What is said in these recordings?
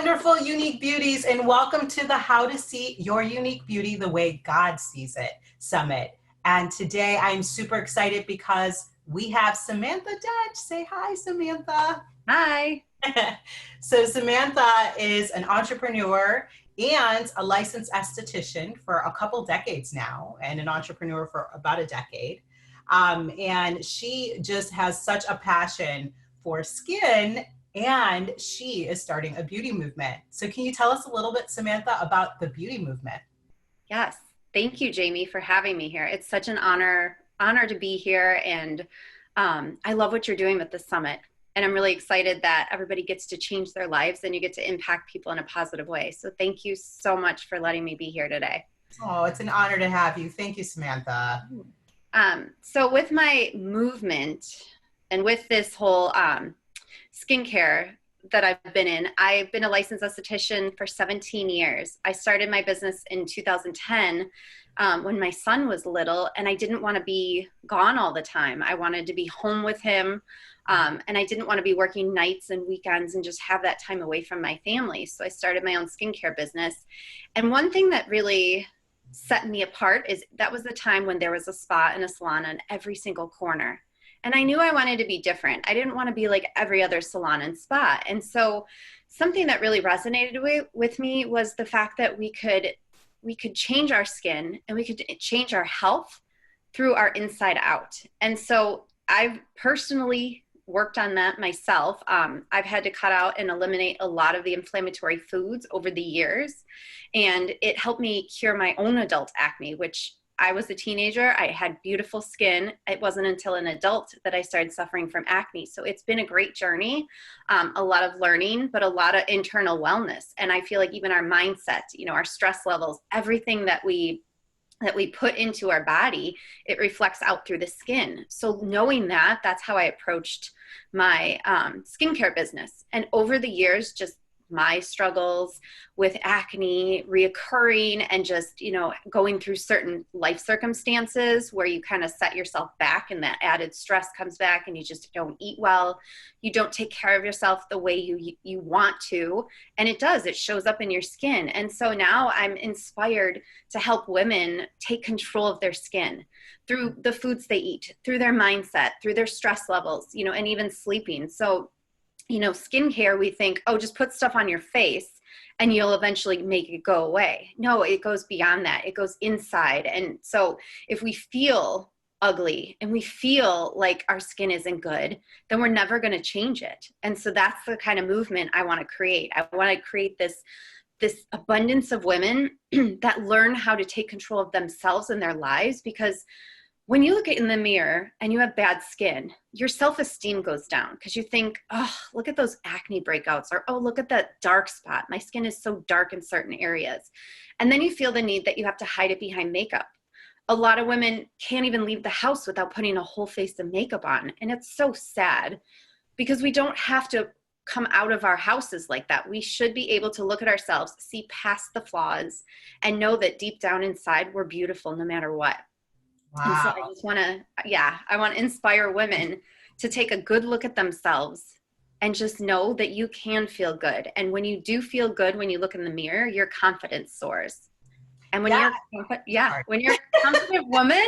wonderful, unique beauties, and welcome to the How to See Your Unique Beauty the Way God Sees It Summit. And today I'm super excited because we have Samantha Dench. Say hi, Samantha. Hi. So Samantha is an entrepreneur and a licensed esthetician for a couple decades now, and an entrepreneur for about a decade. And she just has such a passion for skin, and she is starting a beauty movement. So can you tell us a little bit, Samantha, about the beauty movement? Yes. Thank you, Jamie, for having me here. It's such an honor to be here. And I love what you're doing with the summit. And I'm really excited that everybody gets to change their lives and you get to impact people in a positive way. So thank you so much for letting me be here today. Oh, it's an honor to have you. Thank you, Samantha. So with my movement and with this whole skincare that I've been a licensed esthetician for 17 years. I started my business in 2010 when my son was little, and I didn't want to be gone all the time. I wanted to be home with him, and I didn't want to be working nights and weekends and just have that time away from my family. So I started my own skincare business. And one thing that really set me apart is that was the time when there was a spa and a salon on every single corner. And I knew I wanted to be different. I didn't want to be like every other salon and spa. And so something that really resonated with me was the fact that we could change our skin and we could change our health through our inside out. And so I've personally worked on that myself. I've had to cut out and eliminate a lot of the inflammatory foods over the years. And it helped me cure my own adult acne, which I was a teenager. I had beautiful skin. It wasn't until an adult that I started suffering from acne. So it's been a great journey, a lot of learning, but a lot of internal wellness. And I feel like even our mindset, our stress levels, everything that we put into our body, it reflects out through the skin. So knowing that, that's how I approached my skincare business. And over the years, just my struggles with acne reoccurring and just, going through certain life circumstances where you kind of set yourself back and that added stress comes back and you just don't eat well. You don't take care of yourself the way you want to. And it shows up in your skin. And so now I'm inspired to help women take control of their skin through the foods they eat, through their mindset, through their stress levels, and even sleeping. So skincare, we think, oh, just put stuff on your face and you'll eventually make it go away. No, it goes beyond that. It goes inside. And so if we feel ugly and we feel like our skin isn't good, then we're never going to change it. And so that's the kind of movement I want to create. I want to create this abundance of women that learn how to take control of themselves and their lives, because when you look in the mirror and you have bad skin, your self-esteem goes down because you think, oh, look at those acne breakouts, or, oh, look at that dark spot. My skin is so dark in certain areas. And then you feel the need that you have to hide it behind makeup. A lot of women can't even leave the house without putting a whole face of makeup on. And it's so sad because we don't have to come out of our houses like that. We should be able to look at ourselves, see past the flaws, and know that deep down inside, we're beautiful no matter what. Wow. And so I just want to inspire women to take a good look at themselves and just know that you can feel good. And when you do feel good, when you look in the mirror, your confidence soars. And when you're a confident woman,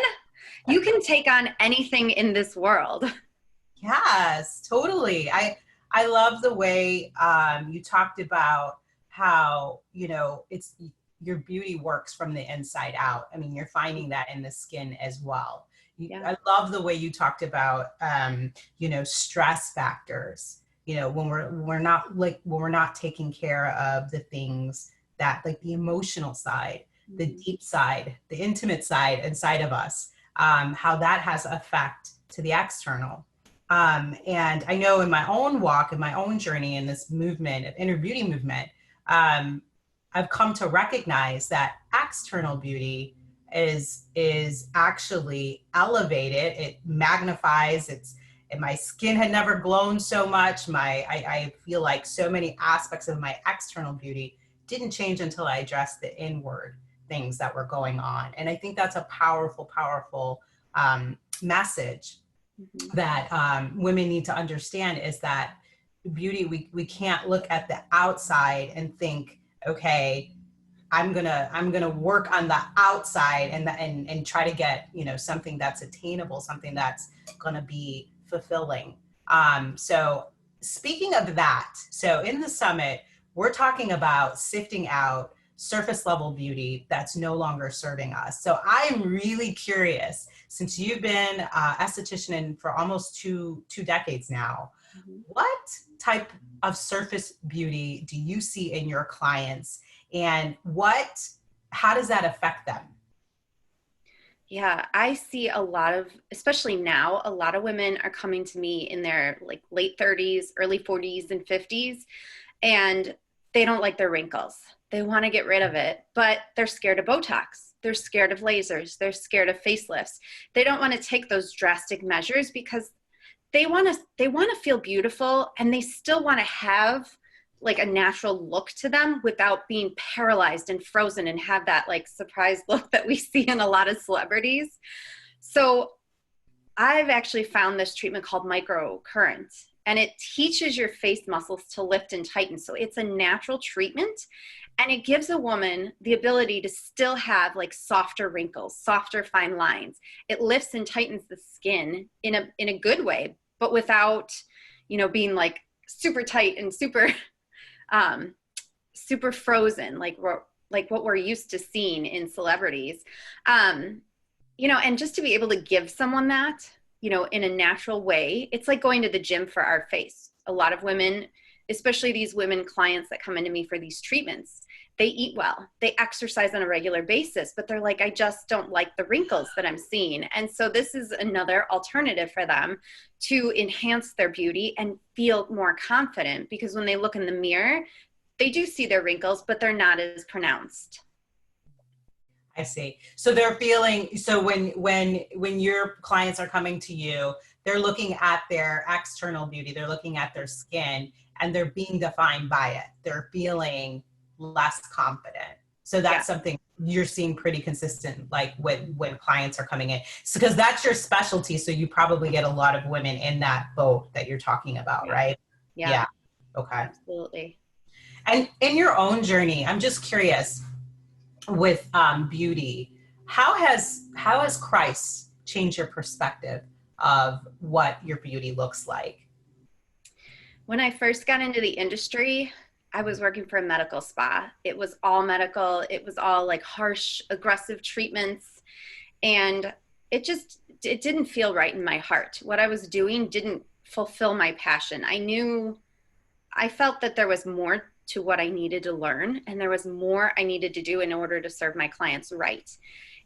you can take on anything in this world. Yes, totally. I love the way you talked about how, it's your beauty works from the inside out. I mean, you're finding that in the skin as well. I love the way you talked about, stress factors, when we're not taking care of the things that, like, the emotional side, the deep side, the intimate side inside of us, how that has effect to the external. And I know in my own walk, in my own journey in this movement of inner beauty movement, I've come to recognize that external beauty is actually elevated. It magnifies. And my skin had never glowed so much. I feel like so many aspects of my external beauty didn't change until I addressed the inward things that were going on. And I think that's a powerful, powerful message that women need to understand, is that beauty, we can't look at the outside and think, okay, I'm gonna work on the outside and try to get, you know, something that's attainable, something that's gonna be fulfilling. So speaking of that, so in the summit, we're talking about sifting out surface level beauty that's no longer serving us. So I'm really curious, since you've been esthetician for almost two decades now, what type of surface beauty do you see in your clients, and how does that affect them? Yeah, I see a lot of, especially now, a lot of women are coming to me in their like late 30s, early 40s and 50s, and they don't like their wrinkles. They want to get rid of it, but they're scared of Botox. They're scared of lasers. They're scared of facelifts. They don't want to take those drastic measures because they want to feel beautiful, and they still want to have like a natural look to them without being paralyzed and frozen and have that like surprise look that we see in a lot of celebrities. So I've actually found this treatment called microcurrent, and it teaches your face muscles to lift and tighten. So it's a natural treatment, and it gives a woman the ability to still have like softer wrinkles, softer fine lines. It lifts and tightens the skin in a good way, but without, you know, being like super tight and super frozen, like what we're used to seeing in celebrities. You know, and just to be able to give someone that, you know, in a natural way, it's like going to the gym for our face. A lot of women, especially these women clients that come into me for these treatments, they eat well, they exercise on a regular basis, but they're like, I just don't like the wrinkles that I'm seeing. And so this is another alternative for them to enhance their beauty and feel more confident, because when they look in the mirror, they do see their wrinkles, but they're not as pronounced. I see. So they're feeling, so when your clients are coming to you, they're looking at their external beauty, they're looking at their skin, and they're being defined by it. They're feeling less confident. So that's something you're seeing pretty consistent, like when clients are coming in. So, because that's your specialty, so you probably get a lot of women in that boat that you're talking about, right? Yeah. Okay. Absolutely. And in your own journey, I'm just curious, with beauty, how has Christ changed your perspective of what your beauty looks like? When I first got into the industry, I was working for a medical spa. It was all medical. It was all like harsh, aggressive treatments. And it didn't feel right in my heart. What I was doing didn't fulfill my passion. I felt that there was more to what I needed to learn, and there was more I needed to do in order to serve my clients right.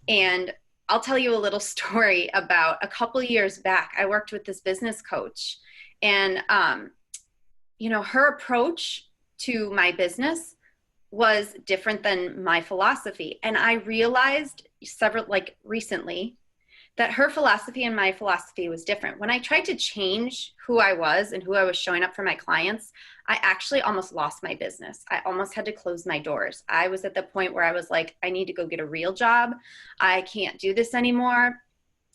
And I'll tell you a little story about a couple years back. I worked with this business coach, and you know, her approach to my business was different than my philosophy. And I realized recently that her philosophy and my philosophy was different. When I tried to change who I was and who I was showing up for my clients, I actually almost lost my business. I almost had to close my doors. I was at the point where I was like, I need to go get a real job. I can't do this anymore.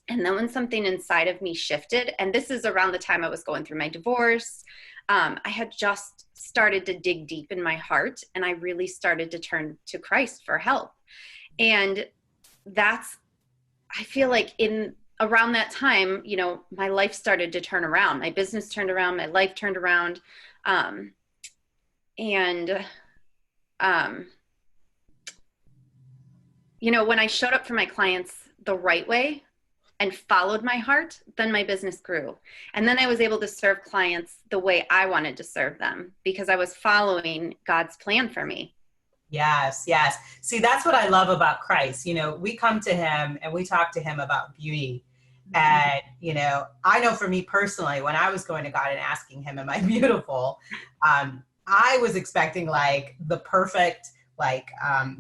And then when something inside of me shifted, and this is around the time I was going through my divorce, I had just started to dig deep in my heart, and I really started to turn to Christ for help. And I feel like around that time, you know, my life started to turn around. My business turned around, my life turned around. You know, when I showed up for my clients the right way and followed my heart, then my business grew. And then I was able to serve clients the way I wanted to serve them, because I was following God's plan for me. Yes, yes. See, that's what I love about Christ. You know, we come to him and we talk to him about beauty. And, you know, I know for me personally, when I was going to God and asking him, am I beautiful? I was expecting like the perfect, like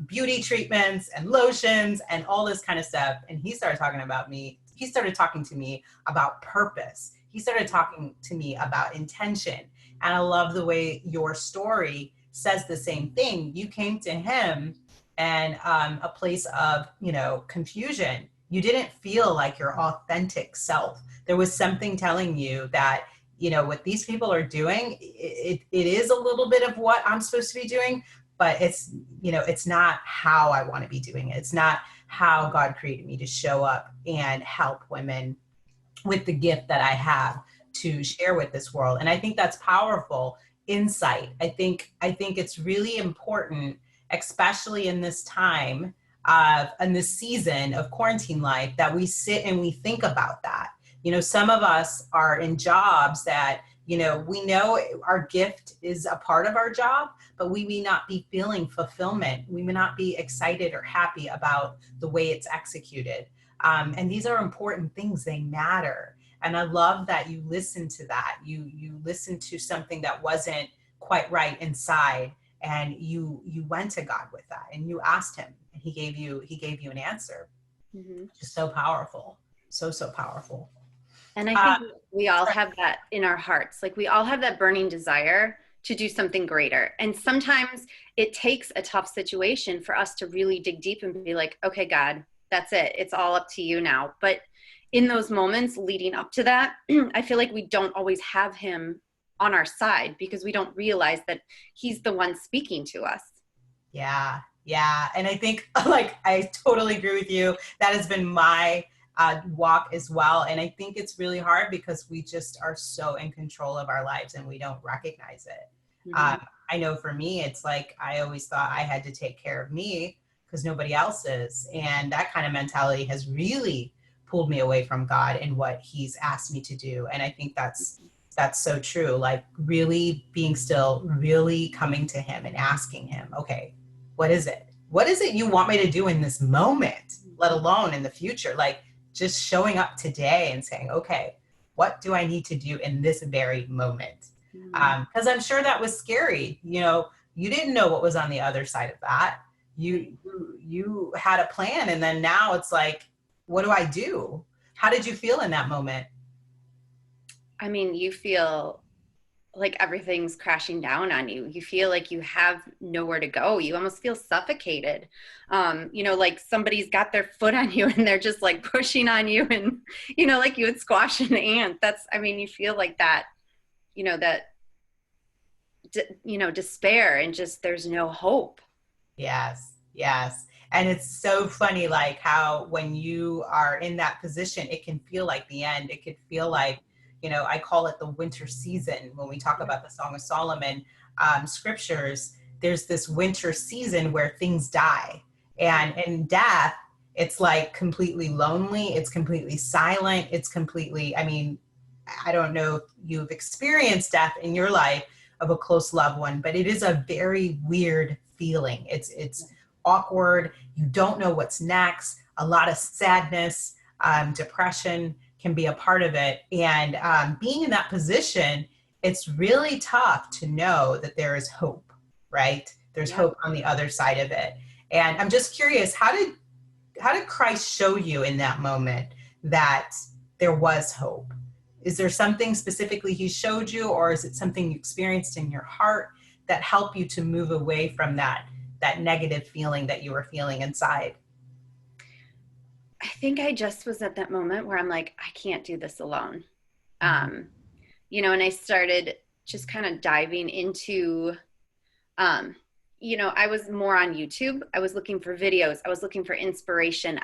beauty treatments and lotions and all this kind of stuff. And he started talking to me about purpose. He started talking to me about intention. And I love the way your story says the same thing. You came to him and a place of, you know, confusion. You didn't feel like your authentic self. There was something telling you that what these people are doing, it is a little bit of what I'm supposed to be doing, but it's not how I want to be doing it. It's not how God created me to show up and help women with the gift that I have to share with this world. And I think that's powerful insight. I think it's really important, especially in this time in this season of quarantine life, that we sit and we think about that. Some of us are in jobs that, we know our gift is a part of our job, but we may not be feeling fulfillment. We may not be excited or happy about the way it's executed. And these are important things. They matter. And I love that you listened to that. You listened to something that wasn't quite right inside, and you went to God with that, and you asked him, and he gave you an answer. Mm-hmm. Just so powerful. So powerful. And I think we all have that in our hearts. Like, we all have that burning desire to do something greater. And sometimes it takes a tough situation for us to really dig deep and be like, okay, God, that's it. It's all up to you now. But in those moments leading up to that, I feel like we don't always have him on our side because we don't realize that he's the one speaking to us. Yeah. And I think, I totally agree with you. That has been my walk as well. And I think it's really hard because we just are so in control of our lives and we don't recognize it. Mm-hmm. I know for me, it's like, I always thought I had to take care of me because nobody else is. And that kind of mentality has really pulled me away from God and what he's asked me to do. And I think that's so true. Like, really being still, really coming to him and asking him, okay, what is it? What is it you want me to do in this moment, let alone in the future? Like, just showing up today and saying, okay, what do I need to do in this very moment? Because I'm sure that was scary. You didn't know what was on the other side of that. You had a plan, and then now it's like, what do I do? How did you feel in that moment? I mean, you feel like everything's crashing down on you. You feel like you have nowhere to go. You almost feel suffocated. Like somebody's got their foot on you and they're just like pushing on you, and, like you would squash an ant. You feel like that, despair, and just, there's no hope. Yes. And it's so funny, like how when you are in that position, it can feel like the end. It could feel like, I call it the winter season. When we talk about the Song of Solomon scriptures, there's this winter season where things die. And in death, it's like completely lonely. It's completely silent. It's completely, I don't know if you've experienced death in your life of a close loved one, but it is a very weird feeling. It's awkward. You don't know what's next. A lot of sadness, depression can be a part of it. And being in that position, it's really tough to know that there is hope, right? There's hope on the other side of it. And I'm just curious, how did Christ show you in that moment that there was hope? Is there something specifically he showed you, or is it something you experienced in your heart that helped you to move away from that negative feeling that you were feeling inside? I think I just was at that moment where I'm like, I can't do this alone. And I started just kind of diving into, I was more on YouTube. I was looking for videos. I was looking for inspiration.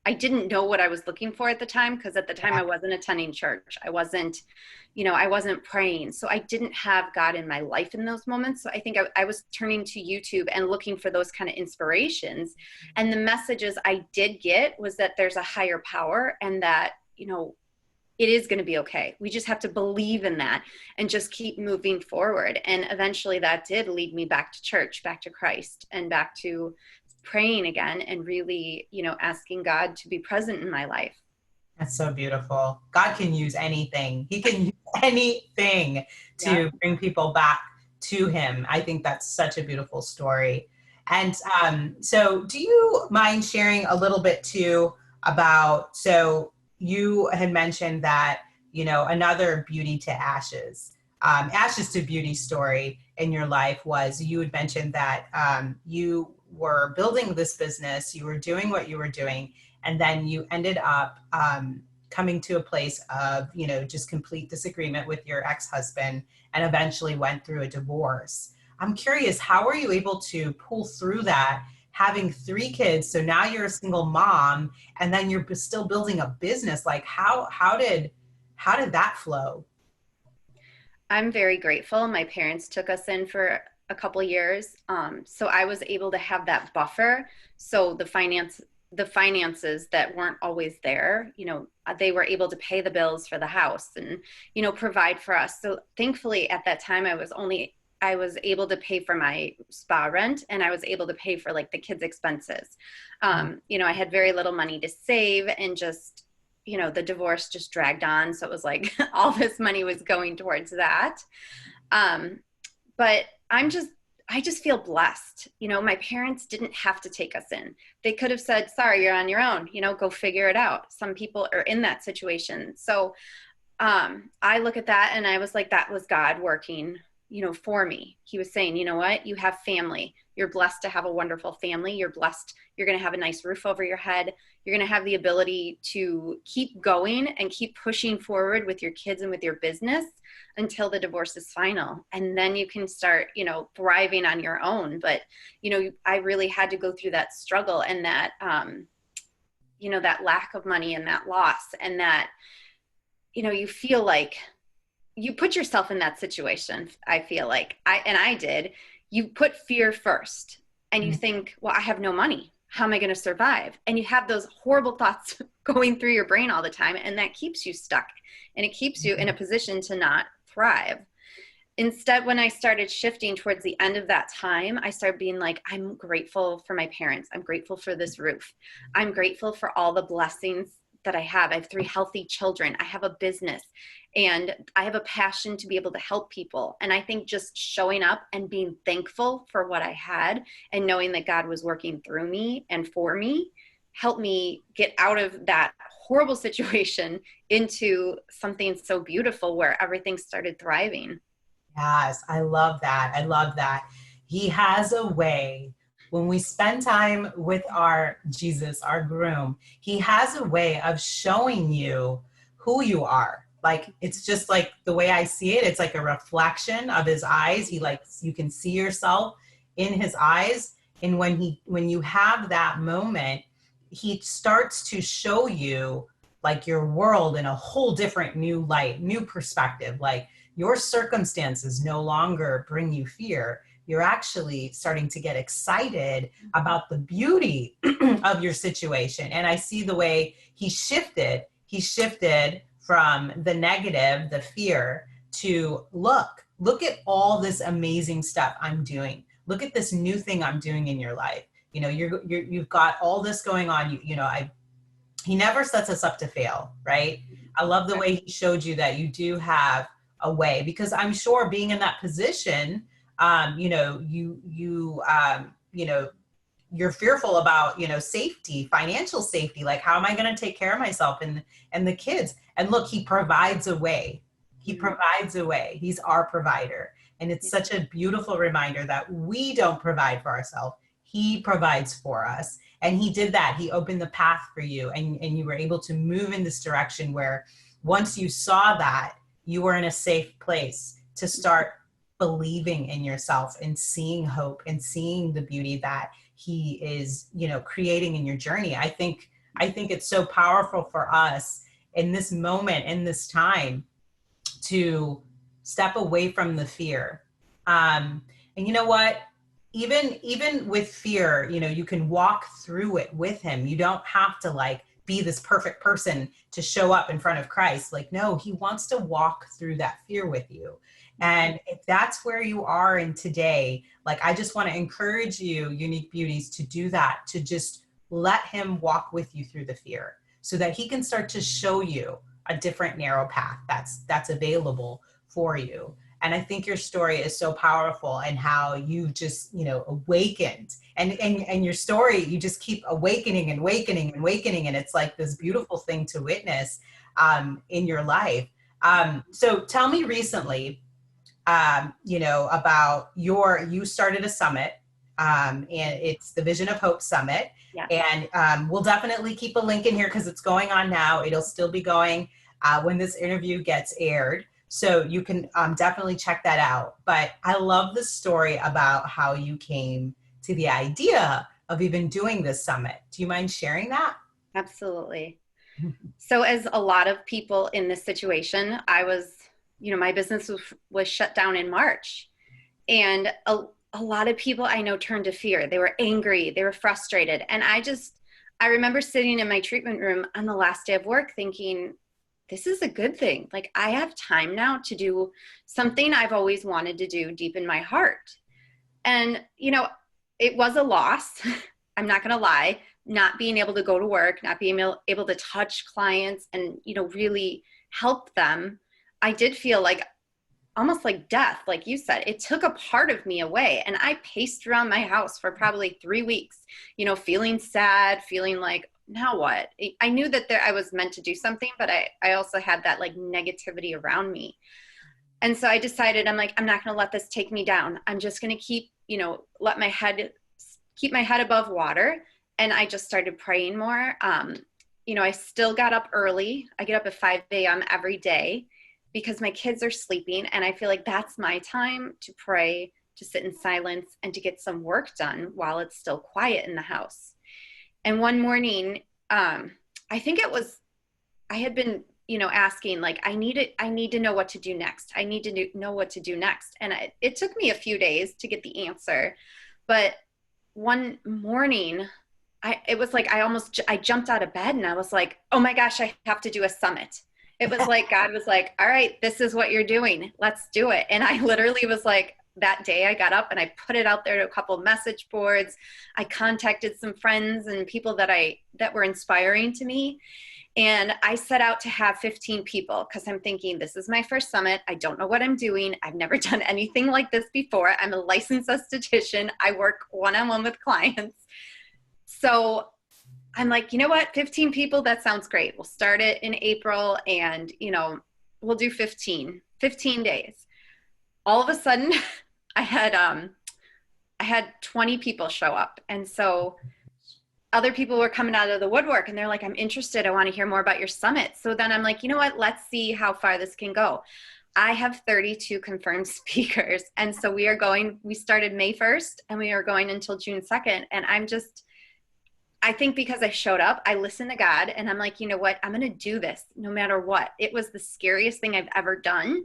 I didn't know what I was looking for at the time, because at the time I wasn't attending church. I wasn't praying. So I didn't have God in my life in those moments. So I think I was turning to YouTube and looking for those kind of inspirations. And the messages I did get was that there's a higher power, and that, it is going to be okay. We just have to believe in that and just keep moving forward. And eventually that did lead me back to church, back to Christ, and back to praying again, and really, asking God to be present in my life. That's so beautiful. God can use anything. He can use anything to bring people back to him. I think that's such a beautiful story. And so do you mind sharing a little bit too about, so you had mentioned that, another beauty to ashes to beauty story in your life was, you had mentioned that you were building this business, you were doing what you were doing, and then you ended up coming to a place of, just complete disagreement with your ex-husband and eventually went through a divorce. I'm curious, how were you able to pull through that, having 3 kids? So now you're a single mom, and then you're still building a business. Like how did that flow? I'm very grateful. My parents took us in for a couple years. So I was able to have that buffer. So the finances that weren't always there, they were able to pay the bills for the house and, provide for us. So thankfully at that time, I was able to pay for my spa rent, and I was able to pay for like the kids' expenses. I had very little money to save, and just, the divorce just dragged on. So it was like all this money was going towards that. But I just feel blessed. My parents didn't have to take us in. They could have said, sorry, you're on your own, go figure it out. Some people are in that situation. So I look at that and I was like, that was God working, for me. He was saying, you know what, you have family. You're blessed to have a wonderful family. You're blessed. You're going to have a nice roof over your head. You're going to have the ability to keep going and keep pushing forward with your kids and with your business until the divorce is final. And then you can start, thriving on your own. But, I really had to go through that struggle and that, that lack of money and that loss, and that, you feel like you put yourself in that situation. I feel like I did. You put fear first and you think, well, I have no money. How am I going to survive? And you have those horrible thoughts going through your brain all the time. And that keeps you stuck, and it keeps you in a position to not thrive. Instead, when I started shifting towards the end of that time, I started being like, I'm grateful for my parents. I'm grateful for this roof. I'm grateful for all the blessings that I have. I have 3 healthy children. I have a business, and I have a passion to be able to help people. And I think just showing up and being thankful for what I had and knowing that God was working through me and for me helped me get out of that horrible situation into something so beautiful where everything started thriving. Yes, I love that. I love that. He has a way, when we spend time with our Jesus, our groom, he has a way of showing you who you are. Like, it's just like the way I see it, it's like a reflection of his eyes. You can see yourself in his eyes. And when you have that moment, he starts to show you like your world in a whole different new light, new perspective. Like, your circumstances no longer bring you fear. You're actually starting to get excited about the beauty of your situation. And I see the way he shifted from the negative, the fear, to look at all this amazing stuff I'm doing. Look at this new thing I'm doing in your life. You've got all this going on. He never sets us up to fail, right? I love the way he showed you that you do have a way, because I'm sure being in that position, you're fearful about, safety, financial safety. Like, how am I going to take care of myself and the kids? And look, he provides a way. He provides a way. He's our provider. And it's such a beautiful reminder that we don't provide for ourselves. He provides for us. And he did that. He opened the path for you, and you were able to move in this direction where once you saw that, you were in a safe place to start believing in yourself and seeing hope and seeing the beauty that he is, creating in your journey. I think it's so powerful for us in this moment, in this time, to step away from the fear. And you know what? Even with fear, you can walk through it with him. You don't have to be this perfect person to show up in front of Christ. No, he wants to walk through that fear with you. And if that's where you are in today, I just want to encourage you, Unique Beauties, to do that, to just let him walk with you through the fear so that he can start to show you a different narrow path that's available for you. And I think your story is so powerful, and how you just, awakened, and your story, you just keep awakening and awakening and awakening. And it's like this beautiful thing to witness in your life. So tell me recently, about you started a summit, and it's the Vision of Hope Summit. Yeah. And we'll definitely keep a link in here because it's going on now. It'll still be going when this interview gets aired. So you can definitely check that out. But I love the story about how you came to the idea of even doing this summit. Do you mind sharing that? Absolutely. So as a lot of people in this situation, I was, my business was shut down in March. And a lot of people I know turned to fear. They were angry, they were frustrated. And I remember sitting in my treatment room on the last day of work thinking, this is a good thing. Like, I have time now to do something I've always wanted to do deep in my heart. And, it was a loss. I'm not going to lie, not being able to go to work, not being able to touch clients and, really help them. I did feel like almost like death, like you said. It took a part of me away. And I paced around my house for probably 3 weeks, feeling sad, feeling like, now what? I knew that I was meant to do something, but I also had that like negativity around me. And so I decided, I'm like, I'm not going to let this take me down. I'm just going to keep my head above water. And I just started praying more. I still got up early. I get up at 5 a.m. every day because my kids are sleeping. And I feel like that's my time to pray, to sit in silence, and to get some work done while it's still quiet in the house. And one morning, I think I had been, asking, like, I need to know what to do next. I need to know what to do next. And it took me a few days to get the answer. But one morning, it was like I jumped out of bed and I was like, oh my gosh, I have to do a summit. It was like God was like, all right, this is what you're doing. Let's do it. And I literally was like, that day I got up and I put it out there to a couple of message boards. I contacted some friends and people that were inspiring to me. And I set out to have 15 people because I'm thinking, this is my first summit. I don't know what I'm doing. I've never done anything like this before. I'm a licensed esthetician. I work one-on-one with clients. So I'm like, you know what? 15 people, that sounds great. We'll start it in April and, we'll do 15 days. All of a sudden I had 20 people show up. And so other people were coming out of the woodwork and they're like, I'm interested. I want to hear more about your summit. So then I'm like, you know what? Let's see how far this can go. I have 32 confirmed speakers. And so we started May 1st and we are going until June 2nd. And I think because I showed up, I listened to God and I'm like, you know what? I'm going to do this no matter what. It was the scariest thing I've ever done.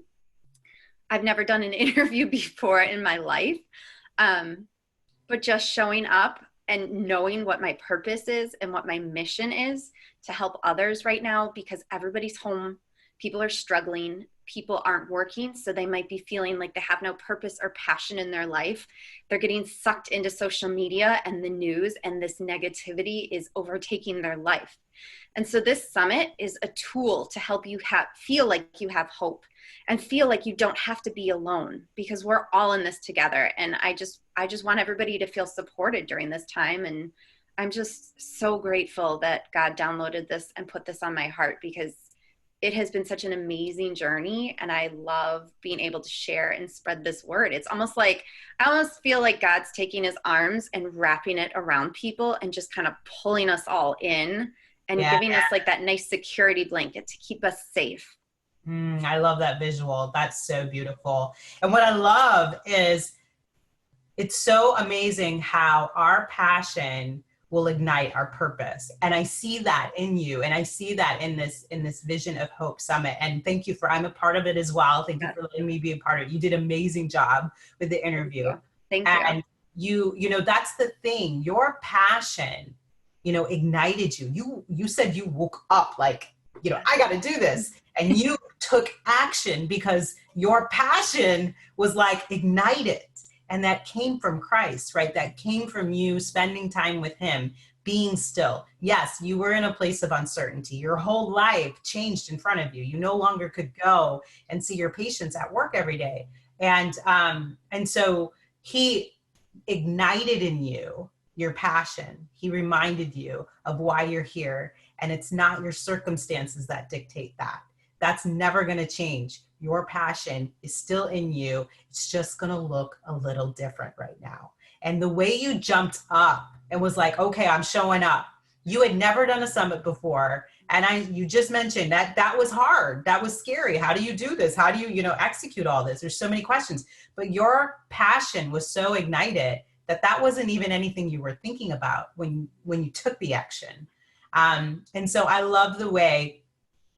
I've never done an interview before in my life. But just showing up and knowing what my purpose is and what my mission is to help others right now, because everybody's home, people are struggling, people aren't working, so they might be feeling like they have no purpose or passion in their life. They're getting sucked into social media and the news, and this negativity is overtaking their life. And so this summit is a tool to help you feel like you have hope and feel like you don't have to be alone, because we're all in this together. And I just want everybody to feel supported during this time. And I'm just so grateful that God downloaded this and put this on my heart, because it has been such an amazing journey. And I love being able to share and spread this word. It's almost like, I almost feel like God's taking his arms and wrapping it around people and just kind of pulling us all in and giving us like that nice security blanket to keep us safe. I love that visual. That's so beautiful. And what I love is it's so amazing how our passion will ignite our purpose. And I see that in you. And I see that in this Vision of Hope Summit. And thank you I'm a part of it as well. Thank you for letting me be a part of it. You did an amazing job with the interview. Thank you. And you that's the thing, your passion, ignited you. You said you woke up like, I got to do this. And you took action because your passion was like ignited. And that came from Christ, right? That came from you spending time with him, being still. Yes, you were in a place of uncertainty. Your whole life changed in front of you. You no longer could go and see your patients at work every day. And so he ignited in you your passion. He reminded you of why you're here. And it's not your circumstances that dictate that. That's never going to change. Your passion is still in you. It's just going to look a little different right now. And the way you jumped up and was like, okay, I'm showing up. You had never done a summit before. And you just mentioned that was hard. That was scary. How do you do this? How do you, execute all this? There's so many questions, but your passion was so ignited that wasn't even anything you were thinking about when you took the action. And so I love the way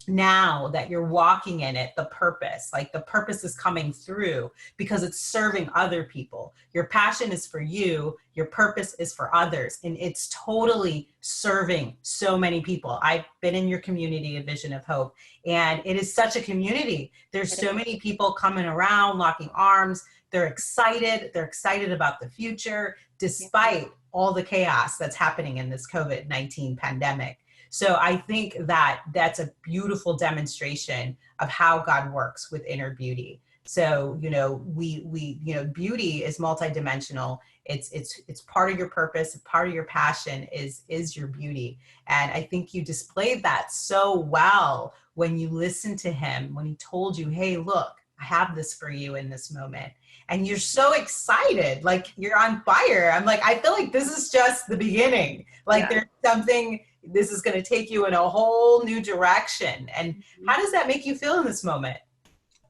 now that you're walking in it, the purpose is coming through because it's serving other people. Your passion is for you, your purpose is for others, and it's totally serving so many people. I've been in your community, A Vision of Hope, and it is such a community. There's so many people coming around, locking arms. They're excited about the future, despite all the chaos that's happening in this COVID-19 pandemic. So I think that that's a beautiful demonstration of how God works with inner beauty. So, beauty is multidimensional. It's part of your purpose, part of your passion is your beauty. And I think you displayed that so well when you listened to him, when he told you, hey, look, I have this for you in this moment. And you're so excited, like you're on fire. I'm like, I feel like this is just the beginning. Like there's something, this is going to take you in a whole new direction. And how does that make you feel in this moment?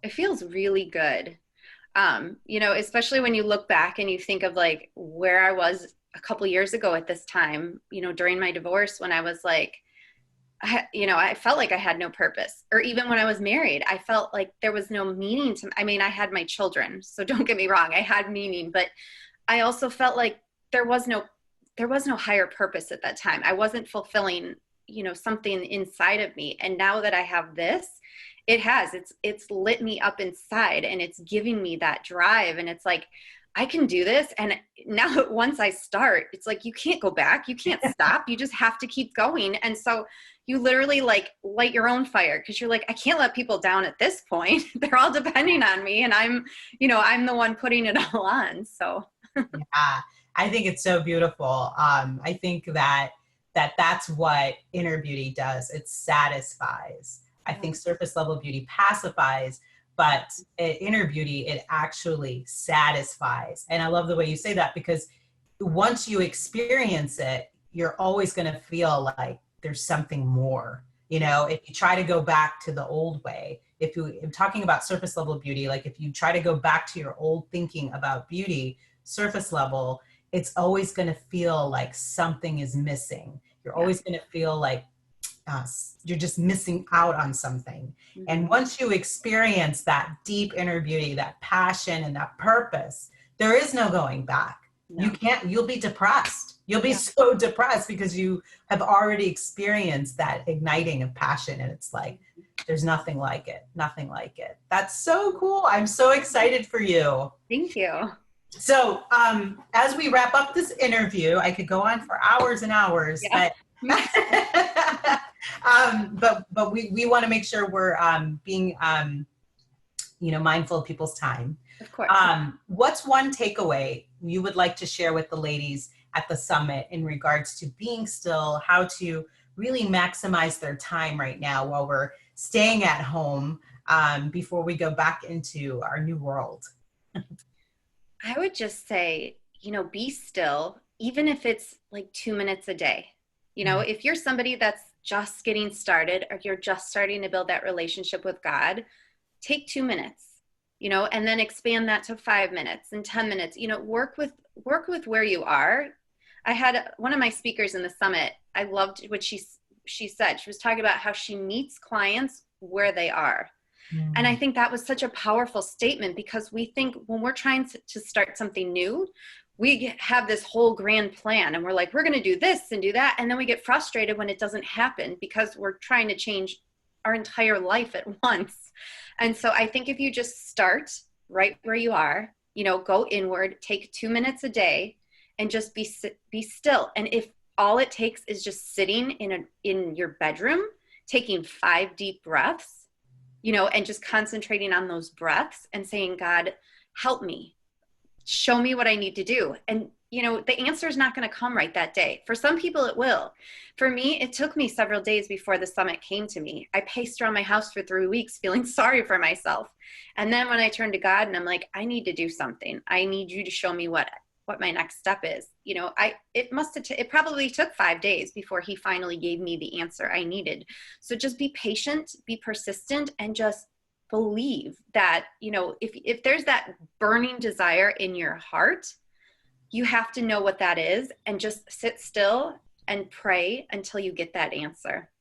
It feels really good. Especially when you look back and you think of like where I was a couple years ago at this time, during my divorce, when I was like, I felt like I had no purpose. Or even when I was married, I felt like there was no meaning I had my children, so don't get me wrong, I had meaning, but I also felt like there was no higher purpose at that time. I wasn't fulfilling, something inside of me. And now that I have this, it's lit me up inside, and it's giving me that drive. And it's like, I can do this. And now once I start, it's like, you can't go back. You can't stop. You just have to keep going. And so you literally like light your own fire, because you're like, I can't let people down at this point. They're all depending on me. And I'm the one putting it all on. So yeah, I think it's so beautiful. I think that's what inner beauty does. It satisfies. I think surface level beauty pacifies, but inner beauty, it actually satisfies. And I love the way you say that, because once you experience it, you're always going to feel like there's something more. If you try to go back to the old way, I'm talking about surface level beauty, like if you try to go back to your old thinking about beauty, surface level, it's always going to feel like something is missing. You're always going to feel like you're just missing out on something. Mm-hmm. And once you experience that deep inner beauty, that passion and that purpose, there is no going back. No. You'll be depressed. You'll be so depressed because you have already experienced that igniting of passion. And it's like, there's nothing like it. Nothing like it. That's so cool. I'm so excited for you. Thank you. So as we wrap up this interview, I could go on for hours and hours, but we want to make sure we're being mindful of people's time. Of course. What's one takeaway you would like to share with the ladies at the summit in regards to being still, how to really maximize their time right now while we're staying at home before we go back into our new world? I would just say, be still, even if it's like 2 minutes a day. If you're somebody that's just getting started, or you're just starting to build that relationship with God, take 2 minutes, and then expand that to 5 minutes and 10 minutes, work with where you are. I had one of my speakers in the summit. I loved what she said. She was talking about how she meets clients where they are. Mm. And I think that was such a powerful statement, because we think when we're trying to start something new, we have this whole grand plan and we're like, we're going to do this and do that. And then we get frustrated when it doesn't happen, because we're trying to change our entire life at once. And so I think if you just start right where you are, go inward, take 2 minutes a day and just be still. And if all it takes is just sitting in your bedroom, taking 5 deep breaths, and just concentrating on those breaths and saying, God, help me, show me what I need to do. And, the answer is not going to come right that day. For some people it will. For me, it took me several days before the summit came to me. I paced around my house for 3 weeks feeling sorry for myself. And then when I turned to God and I'm like, I need to do something. I need you to show me what what my next step is. You know, it probably took 5 days before he finally gave me the answer I needed. So just be patient, be persistent, and just believe that, you know, if there's that burning desire in your heart, you have to know what that is and just sit still and pray until you get that answer.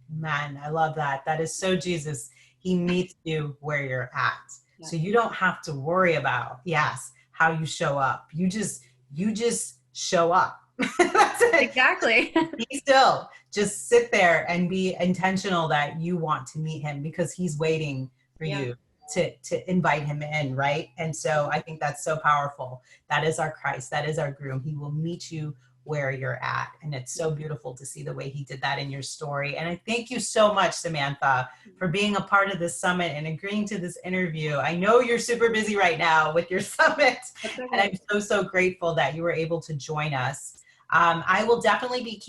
Man, I love that. That is so Jesus. He meets you where you're at. Yeah. So you don't have to worry about, yes, how you show up. You just show up. That's it. Exactly. Be still. Just sit there and be intentional that you want to meet him, because he's waiting for you to invite him in, right? And so I think that's so powerful. That is our Christ. That is our groom. He will meet you where you're at. And it's so beautiful to see the way he did that in your story. And I thank you so much, Samantha, for being a part of this summit and agreeing to this interview. I know you're super busy right now with your summit, Okay. and I'm so grateful that you were able to join us. I will definitely be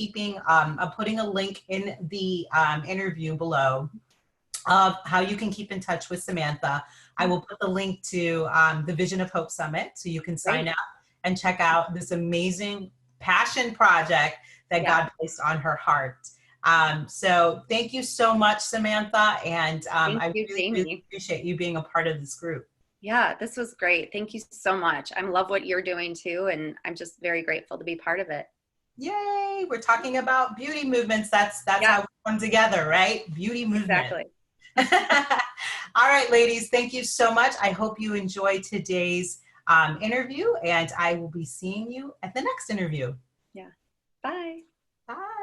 putting a link in the interview below of how you can keep in touch with Samantha. I will put the link to the Vision of Hope Summit, so you can sign up and check out this amazing passion project that God placed on her heart. So thank you so much, Samantha. And I really appreciate you being a part of this group. Yeah, this was great. Thank you so much. I love what you're doing too. And I'm just very grateful to be part of it. Yay. We're talking about beauty movements. That's how we come together, right? Beauty movement. Exactly. All right, ladies, thank you so much. I hope you enjoyed today's interview, and I will be seeing you at the next interview. Yeah. Bye. Bye.